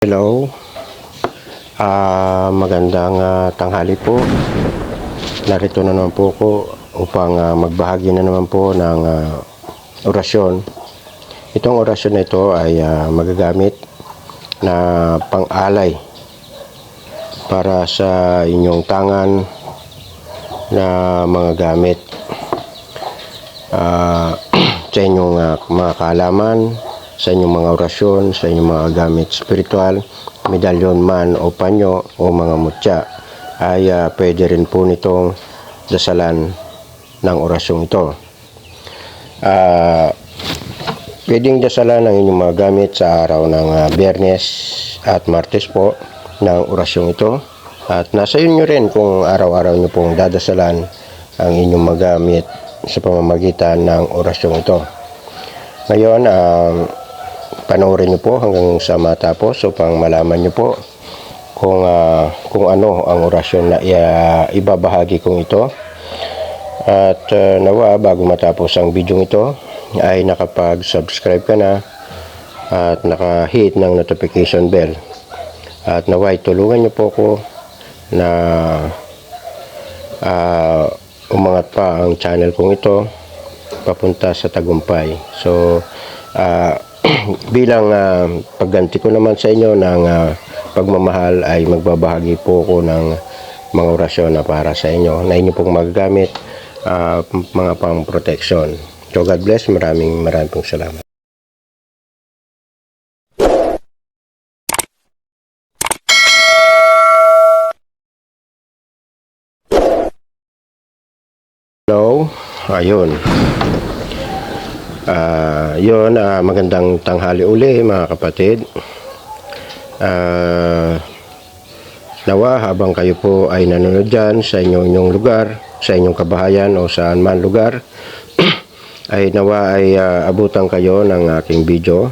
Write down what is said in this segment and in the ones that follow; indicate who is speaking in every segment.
Speaker 1: Hello, magandang tanghali po. Narito na naman po ako upang magbahagi na naman po ng orasyon. Itong orasyon na ito ay magagamit na pang-alay para sa inyong tangan na mga gamit, sa inyong mga kaalaman, sa inyong mga orasyon, sa inyong mga gamit spiritual, medalyon man o panyo o mga mutya, ay pwede rin po nitong dasalan ng orasyong ito. Pwedeng dasalan ng inyong mga gamit sa araw ng Biyernes at Martes po ng orasyong ito. At nasa inyo rin kung araw-araw nyo pong dadasalan ang inyong mga gamit sa pamamagitan ng orasyong ito. Ngayon, panoorin nyo po hanggang sa matapos upang malaman nyo po kung ano ang orasyon na ibabahagi kong ito. At nawa bago matapos ang video ito ay nakapag-subscribe ka na at naka-hit ng notification bell. At nawa tulungan nyo po ko na umangat pa ang channel kong ito papunta sa tagumpay. So, bilang pagganti ko naman sa inyo ng pagmamahal ay magbabahagi po ko ng mga orasyon na para sa inyo na inyo pong magagamit, mga pang protection. So God bless, maraming pong salamat. Hello, ayun. Magandang tanghali uli mga kapatid. Nawa habang kayo po ay nanonood dyan sa inyong lugar, sa inyong kabahayan o saan man lugar, ay nawa ay abutan kayo ng aking video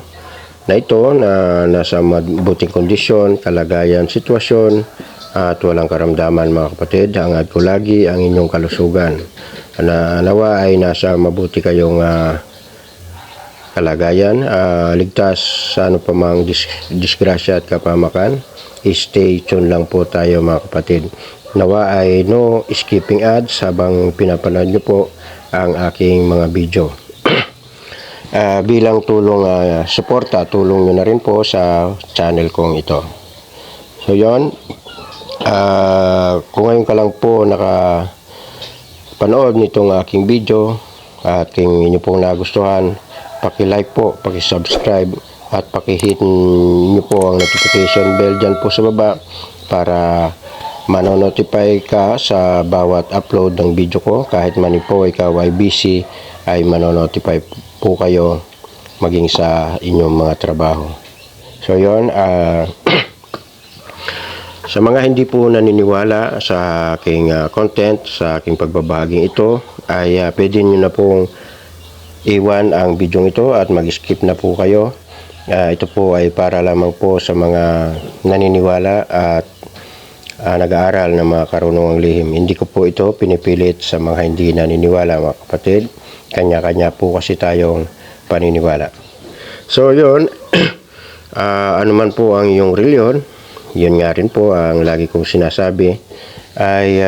Speaker 1: na ito na nasa mabuting kondisyon, kalagayan, sitwasyon at walang karamdaman mga kapatid. Hangad ko lagi ang inyong kalusugan. Nawa ay nasa mabuti kayong kalagayan, ligtas sa ano pa mang disgrasya at kapamakan. Stay tuned lang po tayo mga kapatid. Nawa ay no skipping ads habang pinapanood nyo po ang aking mga video. Bilang tulong, suporta, tulong nyo na rin po sa channel kong ito. So yon, kung ngayon ka lang po nakapanood nitong aking video at kung inyo pong nagustuhan, paki-like po, paki-subscribe at paki-hit nyo po ang notification bell dyan po sa baba para manonotify ka sa bawat upload ng video ko. Kahit man po ikaw ay busy, ay manonotify po kayo maging sa inyong mga trabaho. So yun, sa mga hindi po naniniwala sa aking content, sa aking pagbabahaging ito, ay pwede nyo na pong iwan ang video ito at mag-skip na po kayo. Ito po ay para lamang po sa mga naniniwala at nag-aaral ng mga karunungang lihim. Hindi ko po ito pinipilit sa mga hindi naniniwala mga kapatid. Kanya-kanya po kasi tayong paniniwala. So yun, ano man po ang iyong reliyon, yun nga rin po ang lagi kong sinasabi ay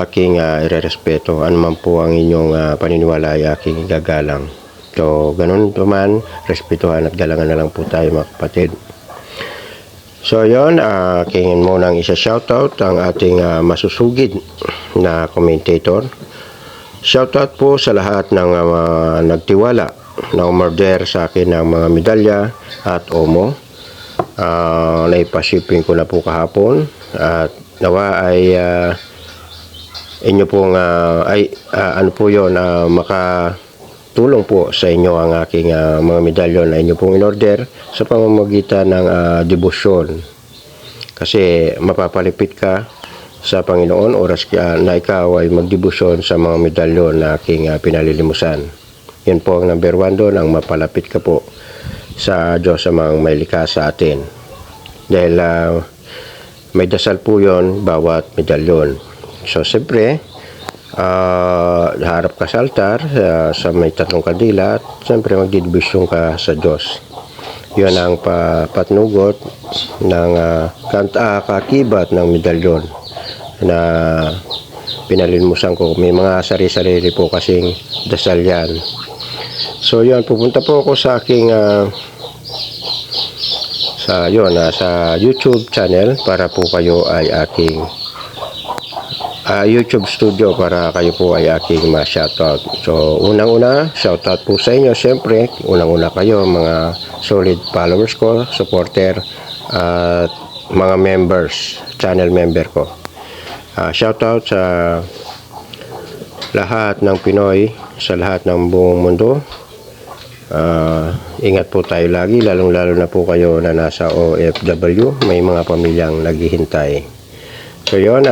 Speaker 1: aking irerespeto. Ano man po ang inyong paniniwala ay aking gagalang. So ganun naman, respetuhan at galangan na lang po tayo mga kapatid. So yun, aking munang isa-shoutout ang ating masusugid na commentator. Shoutout po sa lahat ng nagtiwala na umorder sa akin ng mga medalya at omo. Naipashipping ko na po kahapon at nawa ay inyo pong ano po yun, makatulong po sa inyo ang aking mga medalyon na inyo pong in-order sa pamamagitan ng debosyon. Kasi mapapalipit ka sa Panginoon oras na ikaw ay magdebosyon sa mga medalyon na aking pinalilimusan. Yun po ang number 1 doon, ang mapalapit ka po sa Diyos sa mga may likha sa atin. Dahil may dasal po yun bawat medalyon. So siyempre, harap ka sa altar sa may 3 kandila at siyempre magdidibisyon ka sa Diyos. Yun ang patnugot ng kakibat ng medalyon na pinalinmusan ko. May mga sari-sarili po kasing dasal yan. So yun, pupunta po ako sa aking sa YouTube channel para po kayo ay aking YouTube studio para kayo po ay aking ma-shoutout. So, unang-una, shoutout po sa inyo. Siyempre, unang-una kayo, mga solid followers ko, supporter, at mga members, channel member ko. Shoutout sa lahat ng Pinoy, sa lahat ng buong mundo. Ingat po tayo lagi, lalong-lalo na po kayo na nasa OFW. May mga pamilyang naghihintay. So, yun,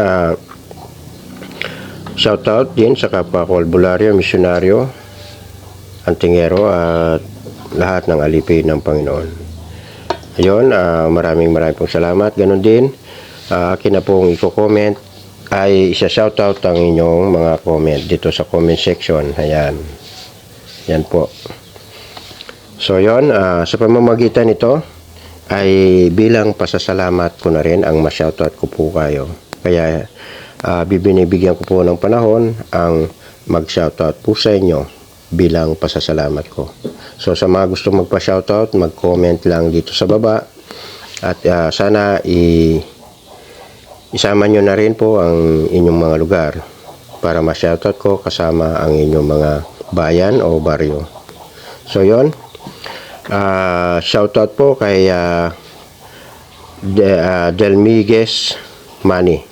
Speaker 1: shoutout din sa kapwa ko albularyo, misyonaryo, antingero at lahat ng alipin ng Panginoon. Ayun, maraming pong salamat. Ganon din, akin na pong i-comment ay isa-shoutout ang inyong mga comment dito sa comment section. Ayan. Yan po. So yun, sa pamamagitan nito ay bilang pasasalamat ko na rin ang ma-shoutout ko po kayo. Kaya bibinibigyan ko po ng panahon ang mag-shoutout po sa inyo bilang pasasalamat ko. So sa mga gusto magpa-shoutout, mag-comment lang dito sa baba at sana isama nyo na rin po ang inyong mga lugar para ma-shoutout ko kasama ang inyong mga bayan o baryo. So yon, shoutout po kay Delmiguez Manny.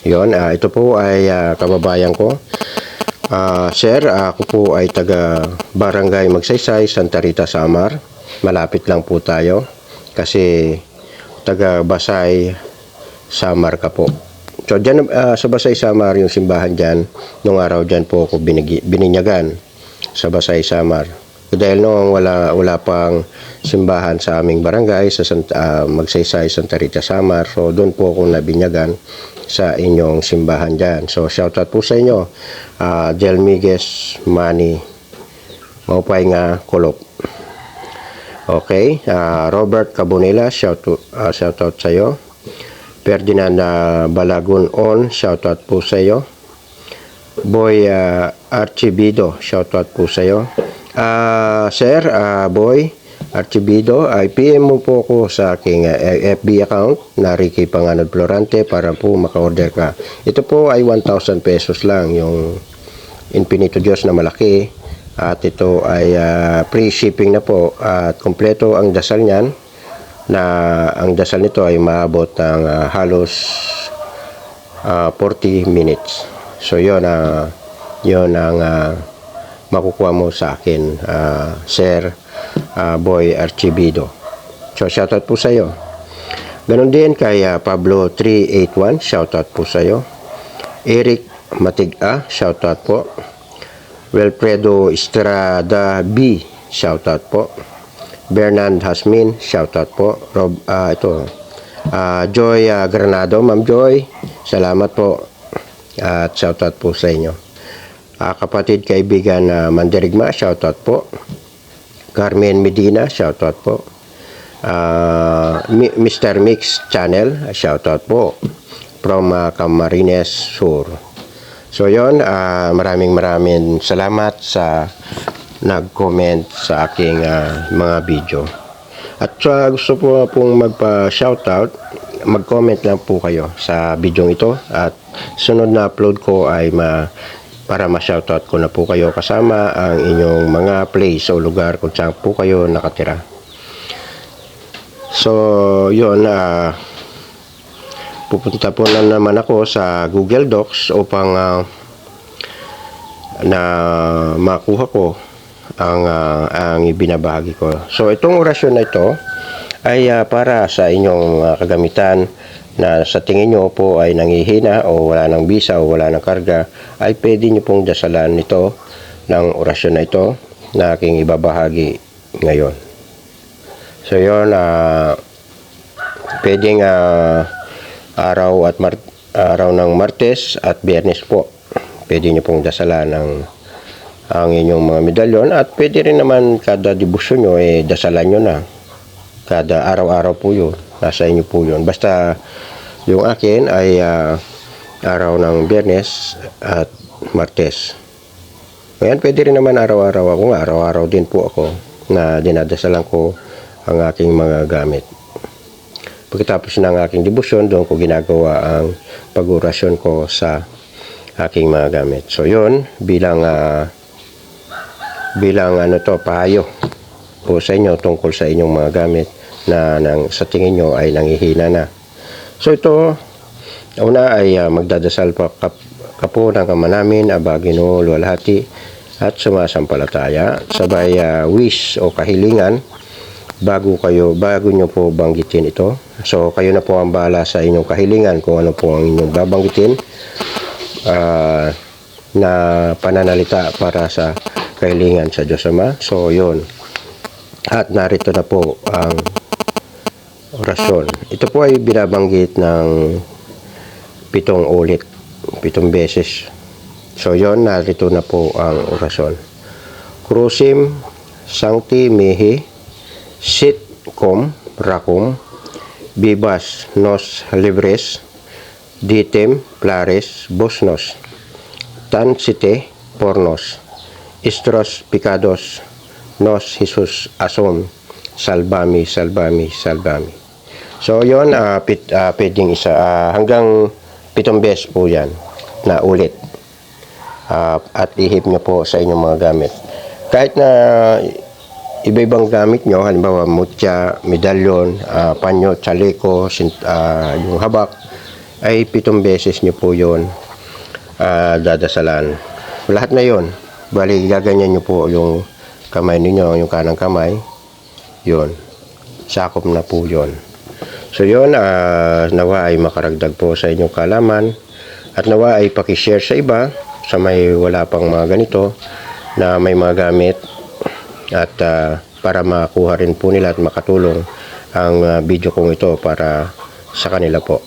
Speaker 1: Yon, ito po ay kababayan ko. Sir, ako po ay taga Barangay Magsaysay, Santa Rita, Samar. Malapit lang po tayo kasi taga Basay, Samar ka po. So dyan, sa Basay, Samar, yung simbahan dyan, nung araw dyan po ako bininyagan sa Basay, Samar. Dahil noong wala pang simbahan sa aming barangay sa Magsaysay, Santa Rita, Samar. So doon po ako nabinyagan sa inyong simbahan dyan. So shoutout po sa inyo, Delmiguez Manny, maupay nga kulop. Okay, Robert Cabonela, shoutout sa iyo. Ferdinand Balagon On, shoutout po sa iyo. Boy Archibido, shoutout po sa iyo. Sir, Boy Archibido, ay PM mo po ako sa aking FB account na Ricky Panganod Florante para po maka-order ka. Ito po ay 1,000 pesos lang, yung Infinito Diyos na malaki. At ito ay free shipping na po at kompleto ang dasal niyan, na ang dasal nito ay maabot ng halos 40 minutes. So yun ang makukuha mo sa akin, Sir Boy Archibido. So shoutout po sa iyo. Ganon din kay Pablo 381, shoutout po sa iyo. Eric Matiga, shoutout po. Wilfredo Estrada B, shoutout po. Bernard Hasmin, shoutout po. Joy Granado, Ma'am Joy, salamat po at shoutout po sa inyo. Kapatid kaibigan Mandirigma, shoutout po. Carmen Medina, shoutout po. Mr. Mix Channel, shoutout po from Camarines Sur. So yon, maraming salamat sa nag-comment sa aking mga video. At gusto po pong magpa-shoutout, mag-comment lang po kayo sa video ito at sunod na upload ko ay para ma-shoutout ko na po kayo kasama ang inyong mga place o lugar kung saan po kayo nakatira. So, yun, pupunta po na naman ako sa Google Docs upang na makuha ko ang ibinabahagi ko. So, itong orasyon na ito ay para sa inyong kagamitan na sa tingin nyo po ay nangihina o wala ng bisa o wala ng karga, ay pwede nyo pong dasalan nito ng orasyon na ito na aking ibabahagi ngayon. So yun, pwedeng araw ng Martes at Biyernes po. Pwede nyo pong dasalan ang inyong mga medalyon at pwede rin naman kada debosyon nyo dasalan nyo na. Kada araw-araw po yun. Nasa inyo po yun. Basta yung akin ay araw ng Biyernes at Martes. Ngayon, pwede rin naman araw-araw ako nga. Araw-araw din po ako na dinadasalan ko ang aking mga gamit. Pagkatapos ng aking debosyon, doon ko ginagawa ang pag-orasyon ko sa aking mga gamit. So, yun, bilang payo po sa inyo tungkol sa inyong mga gamit na sa tingin nyo ay nangihina na. So, ito, una ay magdadasal pa po ng Ama namin, Aba, Ginoo, luwalhati at sumasampalataya, sabay wish o kahilingan bago nyo po banggitin ito. So, kayo na po ang bahala sa inyong kahilingan kung ano po ang inyong babanggitin na pananalita para sa kahilingan sa Diyos Ama. So, yun. At narito na po ang orasyon. Ito po ay binabanggit ng 7 ulit, 7 beses. So, yun, narito na po ang orasyon. Crucem sancti mihi sit cum racum bibas nos libres ditem plares bosnos tansite pornos istros picados nos Jesus asom salvami salvami salvami. So yon pwedeng isa hanggang 7 beses po yan na ulit at ihip nyo po sa inyong mga gamit. Kahit na iba-ibang gamit nyo, halimbawa mutya, medalyon, panyo, chaleco, yung habak, ay 7 beses nyo po yun dadasalan. Lahat na yon, bali gaganyan nyo po yung kamay ninyo, yung kanang kamay, yun, sakop na po yun. So yun, nawa ay makaragdag po sa inyong kalaman at nawa ay pakishare sa iba sa may wala pang mga ganito na may mga gamit at para makuha rin po nila at makatulong ang video kong ito para sa kanila po.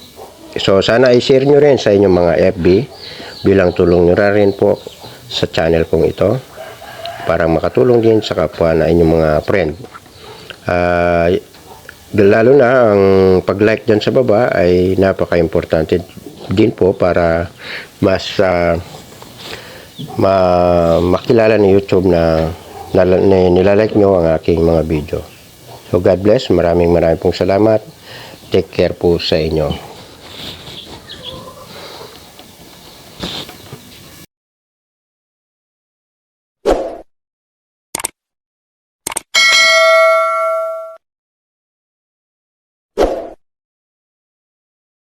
Speaker 1: So sana i-share nyo rin sa inyong mga FB bilang tulong nyo rin po sa channel kong ito para makatulong din sa kapwa na inyong mga friend. Lalo na ang pag-like dyan sa baba ay napaka-importante din po para mas makilala ni YouTube na nilalike nyo ang aking mga video. So God bless, maraming pong salamat. Take care po sa inyo.